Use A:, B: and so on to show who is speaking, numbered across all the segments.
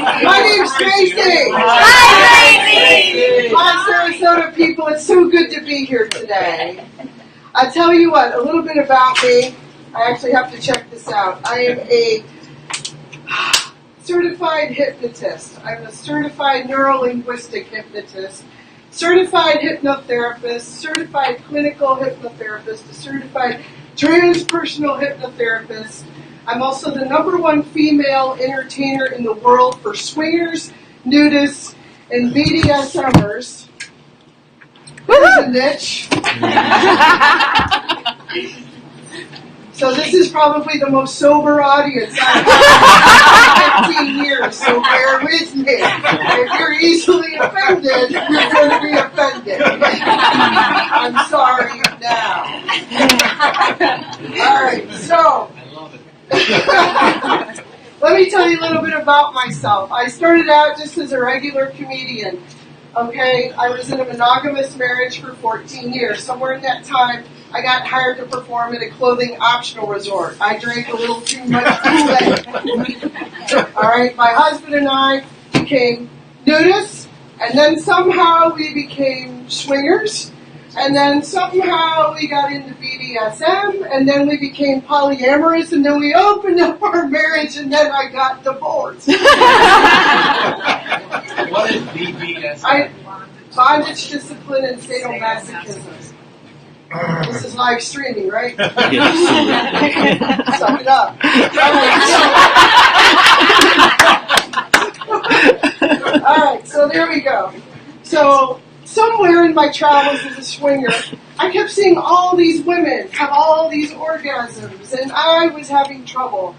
A: My name's Traci.
B: Hi, Traci.
A: Hi, Sarasota people. It's so good to be here today. I tell you what, a little bit about me. I actually have to check this out. I am a certified hypnotist. I'm a certified neuro-linguistic hypnotist, certified hypnotherapist, certified clinical hypnotherapist, a certified transpersonal hypnotherapist. I'm also the #1 female entertainer in the world for swingers, nudists, and BDSMers. There's a niche. So this is probably the most sober audience I've had in 15 years, so bear with me. If you're easily offended, you're going to be offended. I'm sorry now. All right, so let me tell you a little bit about myself. I started out just as a regular comedian. Okay, I was in a monogamous marriage for 14 years. Somewhere in that time, I got hired to perform at a clothing optional resort. I drank a little too much Kool-Aid. All right, my husband and I became nudists, and then somehow we became swingers, and then somehow we got into BDSM, and then we became polyamorous, and then we opened up our marriage, and then I got divorced.
C: What is BDSM?
A: Bondage, discipline, and sadomasochism. This is live streaming, right? Suck it up. All right, so there we go. So somewhere in my travels as a swinger, I kept seeing all these women have all these orgasms, and I was having trouble.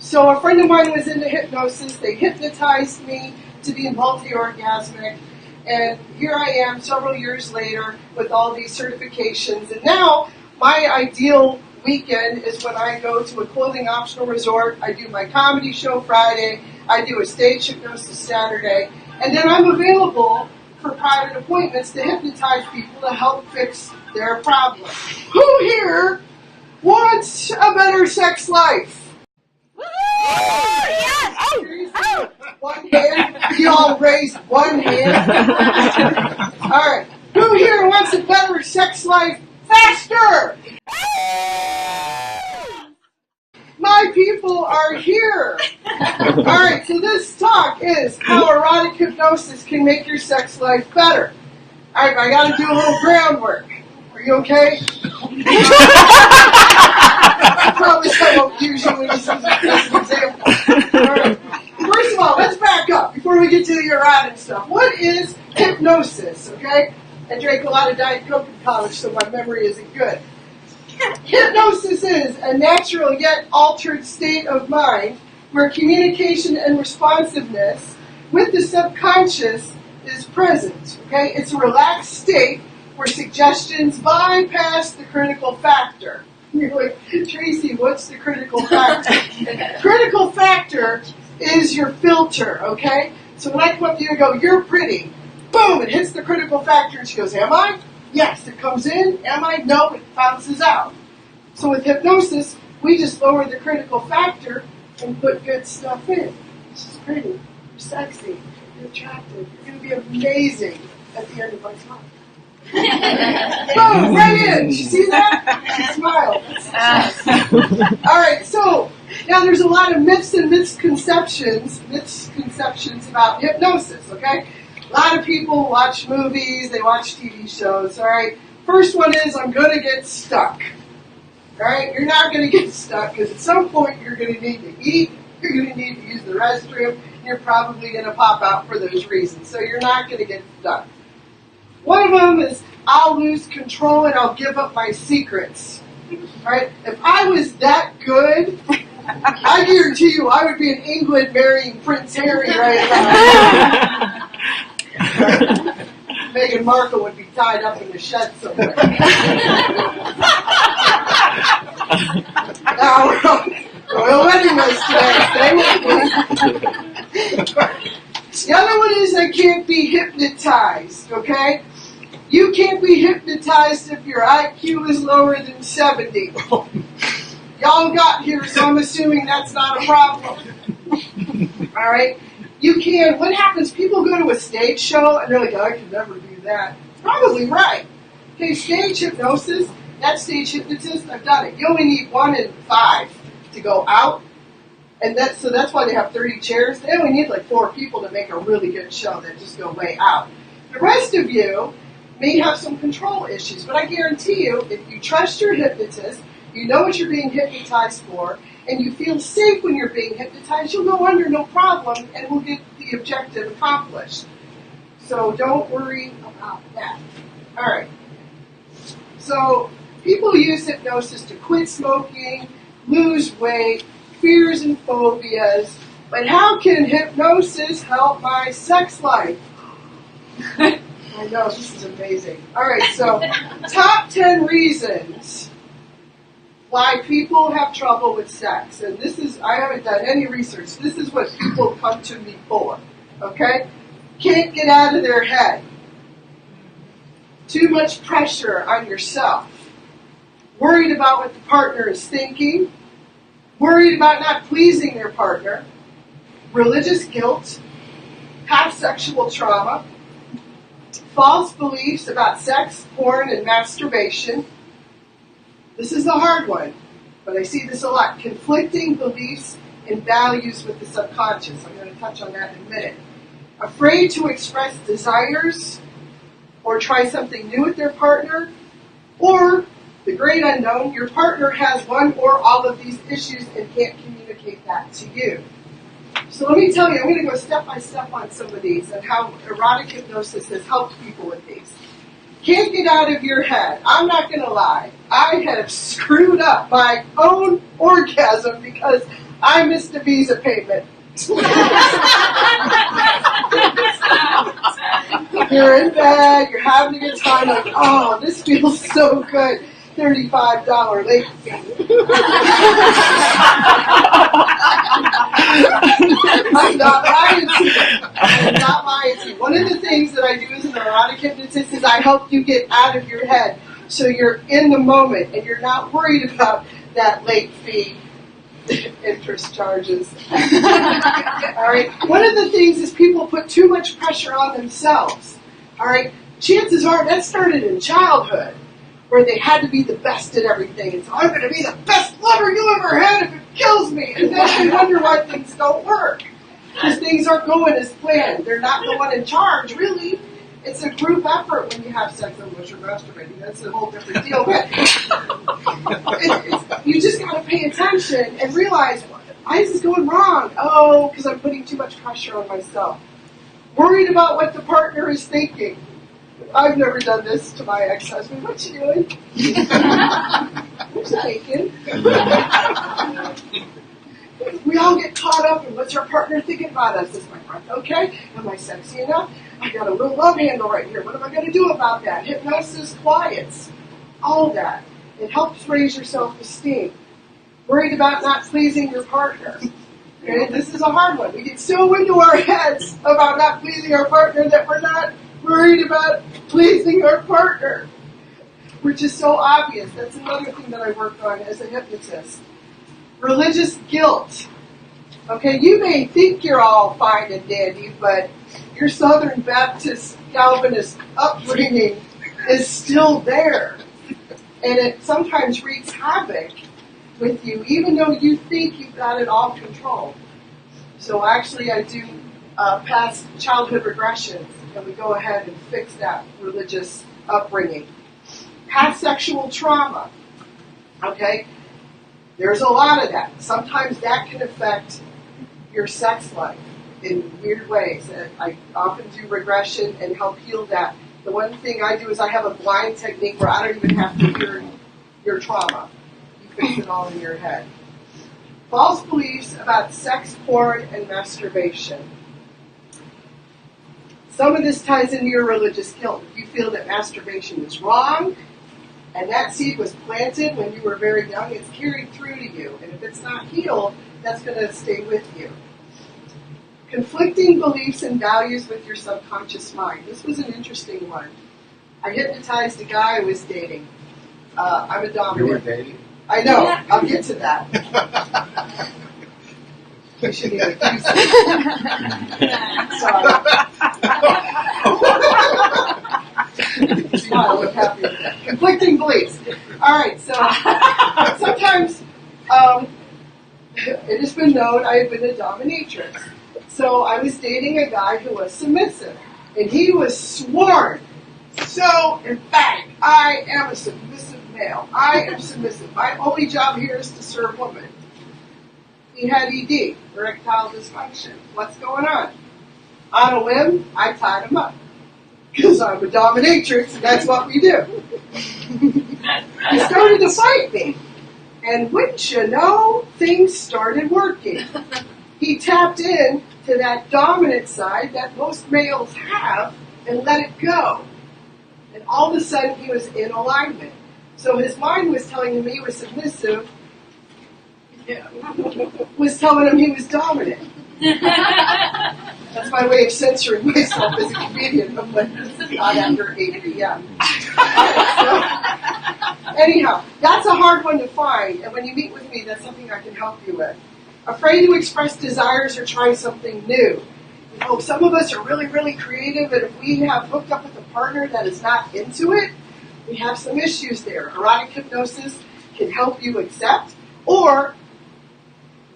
A: So a friend of mine was into hypnosis. They hypnotized me to be multi-orgasmic. And here I am several years later with all these certifications. And now my ideal weekend is when I go to a clothing optional resort. I do my comedy show Friday. I do a stage hypnosis Saturday. And then I'm available for private appointments to hypnotize people to help fix their problems. Who here wants a better sex life?
B: Yes! Oh!
A: One hand. You all raised one hand. All right. Who here wants a better sex life faster? My people are here. All right. So this talk is how erotic hypnosis can make your sex life better. All right. I got to do a little groundwork. Are you okay? Probably I won't use you as an example. All right. First of all, let's back up before we get to the erotic stuff. What is hypnosis, okay? I drank a lot of Diet Coke in college, so my memory isn't good. Hypnosis is a natural yet altered state of mind where communication and responsiveness with the subconscious is present, okay? It's a relaxed state where suggestions bypass the critical factor. You're like, Traci, what's the critical factor? Critical factor is your filter, okay? So when I come up to you and go, you're pretty, boom, it hits the critical factor, and she goes, am I? Yes, it comes in. Am I? No, it bounces out. So with hypnosis, we just lower the critical factor and put good stuff in. She's pretty, you're sexy, you're attractive, you're going to be amazing at the end of my talk. Boom, right in. You see that? She smiled. All right, so now there's a lot of myths and misconceptions about hypnosis, okay? A lot of people watch movies, they watch TV shows, all right? First one is, I'm going to get stuck. All right? You're not going to get stuck because at some point you're going to need to eat, you're going to need to use the restroom, and you're probably going to pop out for those reasons. So you're not going to get stuck. One of them is, I'll lose control and I'll give up my secrets. Right? If I was that good, I guarantee you I would be in England marrying Prince Harry right now. Meghan Markle would be tied up in the shed somewhere. Now we're on royal wedding list today. Stay with me. The other one is I can't be hypnotized, okay? You can't be hypnotized if your IQ is lower than 70. Y'all got here, so I'm assuming that's not a problem. All right? You can, what happens, people go to a stage show and they're like, I could never do that. Probably right. Okay, stage hypnosis, that stage hypnotist, I've done it. You only need 1 in 5 to go out. And so that's why they have 30 chairs. They only need like 4 people to make a really good show that just go way out. The rest of you may have some control issues, but I guarantee you, if you trust your hypnotist, you know what you're being hypnotized for, and you feel safe when you're being hypnotized, you'll go under no problem, and we'll get the objective accomplished. So don't worry about that. All right. So people use hypnosis to quit smoking, lose weight, fears and phobias, but how can hypnosis help my sex life? I know, this is amazing. All right, so top 10 reasons why people have trouble with sex. And this is, I haven't done any research. This is what people come to me for, okay? Can't get out of their head. Too much pressure on yourself. Worried about what the partner is thinking. Worried about not pleasing their partner. Religious guilt. Past sexual trauma. False beliefs about sex, porn, and masturbation. This is the hard one, but I see this a lot. Conflicting beliefs and values with the subconscious. I'm going to touch on that in a minute. Afraid to express desires or try something new with their partner. Or, the great unknown, your partner has one or all of these issues and can't communicate that to you. So let me tell you, I'm going to go step by step on some of these and how erotic hypnosis has helped people with these. Can't get out of your head. I'm not going to lie. I have screwed up my own orgasm because I missed a visa payment. You're in bed, you're having a good time, like, oh, this feels so good. $35 late fee. I'm not lying to you. I'm not lying to you. One of the things that I do as an erotic hypnotist is I help you get out of your head so you're in the moment and you're not worried about that late fee, interest charges. All right. One of the things is people put too much pressure on themselves. All right. Chances are that started in childhood, where they had to be the best at everything. And so I'm going to be the best lover you ever had if it kills me. And then they wonder why things don't work. Because things aren't going as planned. They're not the one in charge, really. It's a group effort when you have sex unless you're masturbating. That's a whole different deal. But you just got to pay attention and realize, why is this going wrong? Oh, because I'm putting too much pressure on myself. Worried about what the partner is thinking. I've never done this to my ex-husband. What you doing? What's thinking? We all get caught up in what's our partner thinking about us. Is my partner okay? Am I sexy enough? I got a real love handle right here. What am I going to do about that? Hypnosis quiets all that. It helps raise your self-esteem. Worried about not pleasing your partner. Okay? This is a hard one. We get so into our heads about not pleasing our partner that we're not worried about pleasing our partner, which is so obvious. That's another thing that I work on as a hypnotist. Religious guilt. Okay, you may think you're all fine and dandy, but your Southern Baptist Calvinist upbringing is still there. And it sometimes wreaks havoc with you, even though you think you've got it all controlled. So actually I do past childhood regressions, and we go ahead and fix that religious upbringing. Past sexual trauma. Okay? There's a lot of that. Sometimes that can affect your sex life in weird ways. And I often do regression and help heal that. The one thing I do is I have a blind technique where I don't even have to hear your trauma. You fix it all in your head. False beliefs about sex, porn, and masturbation. Some of this ties into your religious guilt. If you feel that masturbation is wrong, and that seed was planted when you were very young, it's carried through to you. And if it's not healed, that's going to stay with you. Conflicting beliefs and values with your subconscious mind. This was an interesting one. I hypnotized a guy I was dating. I'm a dominant.
C: You were dating?
A: I know. I'll get to that. You shouldn't even use it. Sorry. Smile, look happy with that. Conflicting beliefs. All right, so sometimes it has been known I have been a dominatrix. So I was dating a guy who was submissive, and he was sworn so emphatic. I am a submissive male. I am submissive. My only job here is to serve women. He had ED, erectile dysfunction. What's going on? On a whim, I tied him up. Because I'm a dominatrix, and that's what we do. He started to fight me. And wouldn't you know, things started working. He tapped in to that dominant side that most males have and let it go. And all of a sudden, he was in alignment. So his mind was telling him he was submissive, was telling him he was dominant. That's my way of censoring myself as a comedian. I'm like, this is not after 8 p.m. Anyhow, that's a hard one to find, and when you meet with me, that's something I can help you with. Afraid to express desires or try something new. You know, some of us are really, really creative, and if we have hooked up with a partner that is not into it, we have some issues there. Erotic hypnosis can help you accept, or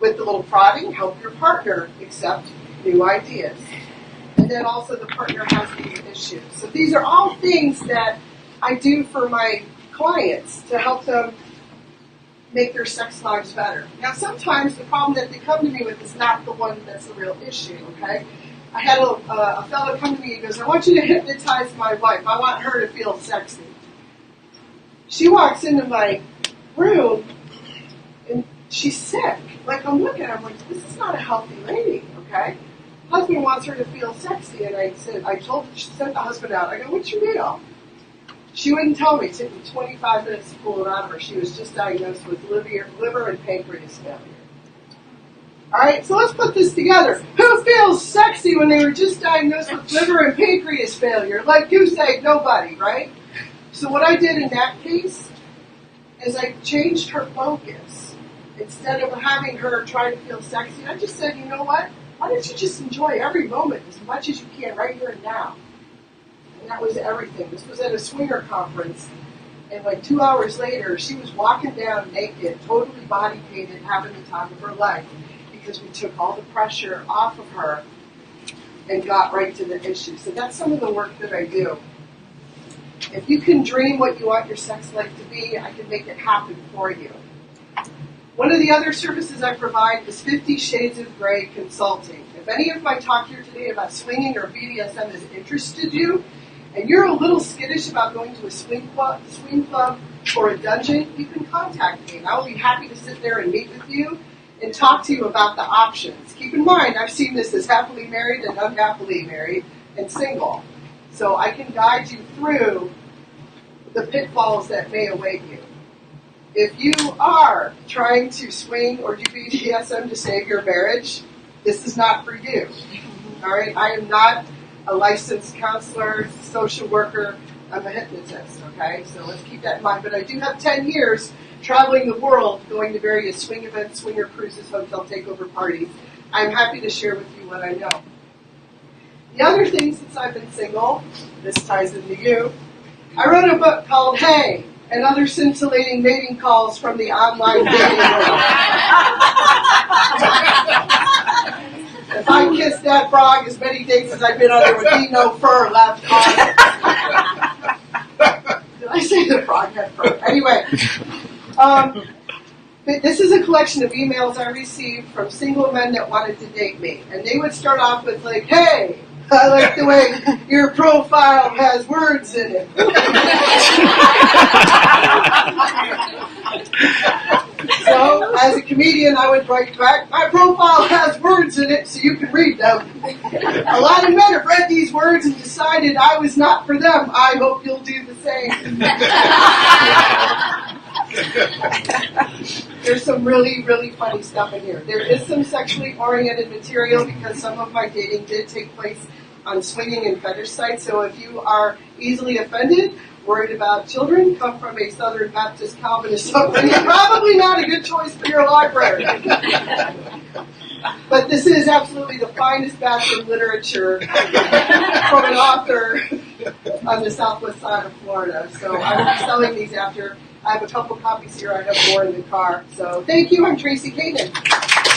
A: with the little prodding, help your partner accept new ideas. And then also the partner has these issues. So these are all things that I do for my clients to help them make their sex lives better. Now sometimes the problem that they come to me with is not the one that's the real issue, okay? I had a fellow come to me and goes, I want you to hypnotize my wife. I want her to feel sexy. She walks into my room and she's sick. Like I'm looking at her, I'm like, this is not a healthy lady, okay? Husband wants her to feel sexy, and I sent the husband out. I go, what's your deal? She wouldn't tell me. It took me 25 minutes to pull it out of her. She was just diagnosed with liver and pancreas failure. All right, so let's put this together. Who feels sexy when they were just diagnosed with liver and pancreas failure? Like you say, nobody, right? So what I did in that case is I changed her focus. Instead of having her try to feel sexy, I just said, you know what? Why don't you just enjoy every moment as much as you can right here and now? And that was everything. This was at a swinger conference, and like 2 hours later, she was walking down naked, totally body painted, having the time of her life, because we took all the pressure off of her and got right to the issue. So that's some of the work that I do. If you can dream what you want your sex life to be, I can make it happen for you. One of the other services I provide is 50 Shades of Grey Consulting. If any of my talk here today about swinging or BDSM has interested you, and you're a little skittish about going to a swing club or a dungeon, you can contact me, and I will be happy to sit there and meet with you and talk to you about the options. Keep in mind, I've seen this as happily married and unhappily married and single. So I can guide you through the pitfalls that may await you. If you are trying to swing or do BDSM to save your marriage, this is not for you. All right? I am not a licensed counselor, social worker. I'm a hypnotist, okay? So let's keep that in mind. But I do have 10 years traveling the world, going to various swing events, swinger cruises, hotel takeover parties. I'm happy to share with you what I know. The other thing, since I've been single, this ties into you, I wrote a book called Hey, and Other Scintillating Mating Calls from the Online Dating World. If I kissed that frog as many dates as I've been on, there would be no fur left on it. Did I say the frog had fur? Anyway, this is a collection of emails I received from single men that wanted to date me. And they would start off with like, hey, I like the way your profile has words in it. So, as a comedian, I would write back, my profile has words in it so you can read them. A lot of men have read these words and decided I was not for them. I hope you'll do the same. There's some really, really funny stuff in here. There is some sexually oriented material because some of my dating did take place on swinging and fetish sites. So if you are easily offended, worried about children, come from a Southern Baptist Calvinist upbringing, probably not a good choice for your library. But this is absolutely the finest batch of literature from an author on the southwest side of Florida. So I will be selling these after. I have a couple copies here. I have more in the car. So thank you. I'm Traci Kanaan.